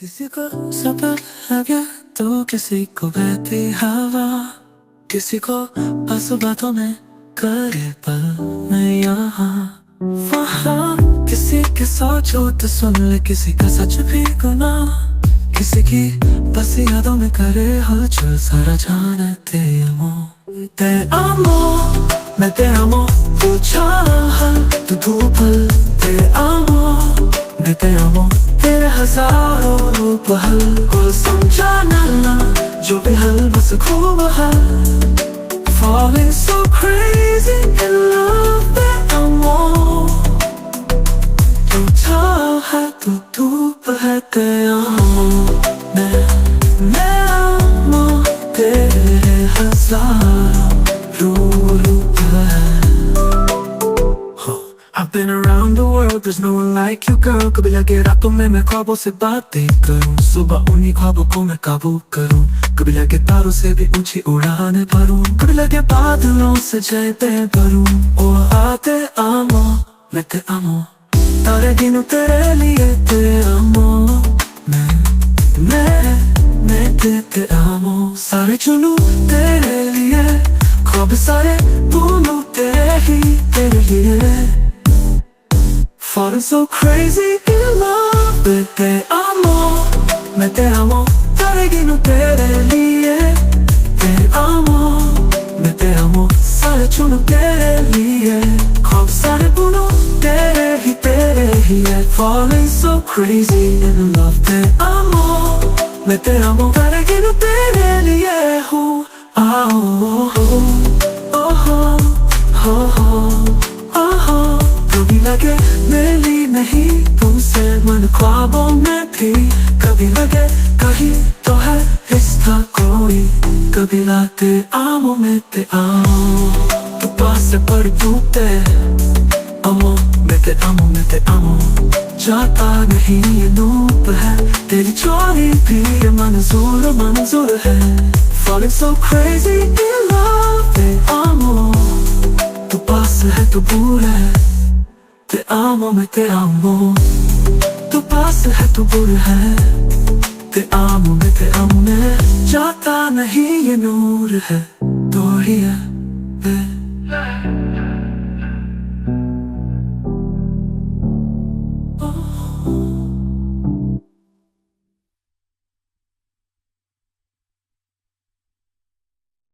किसी को सफर है क्या तो किसी को बहती हवा, किसी को बस बातों में करे पल में यहाँ वहाँ, किसी के सोचो तो सुन ले, किसी का सच भी गुना, किसी की बस यादों में करे हलचल सारा जाने te amo, मैं te amo, तू चाह तू धूपल te amo, मैं te amo, तेरे हजारों रूप हल को समझाना ना, जो भी हल बस खूब हल, falling so crazy in love te amo, तू चाह तू धूप है te amo, मैं amo तेरे हजारों रूप है। I've been around the world, there's no one like you girl। कभी लगे रातों में मैं ख्वाबों से बातें करूं, सुबह उन्हीं ख्वाबों को मैं काबू करूं, कभी लगे तारों से भी ऊंची उड़ाने भरूं, कभी लगे बादलों से जयते भरूं। ओ आते amo, मैं te amo, तारे गिनूं तेरे लिए te amo, मैं te amo, सारे चुनूं तेरे लिए, ख्वाब सारे बुनूं तेरे लिए। Falling so crazy in love with te amo, मैं te amo, तारे गिनूं तेरे लिए te amo, मैं te amo, सारे चुनूं तेरे लिए, ख्वाब सारे बुनूं तेरे ही है। Falling so crazy in love te amo, मैं te amo, तारे गिनूं तेरे लिए हूँ। कभी लगे मिली नहीं तुमसे मन ख्वाबों में भी, कभी लगे कहीं तो है रिश्ता कोई, कभी लाते amo में te amo, तू पास से पर टूटे amo में te amo, जाता नहीं ये नूप है, तेरी चोरी भी ये मंजूर है। Falling so crazy in love te amo, तू पास है तू दूर है te amo, मैं te amo, तू पास है तू दूर है te amo, मैं जाता नहीं ये नूर है, तो ही है।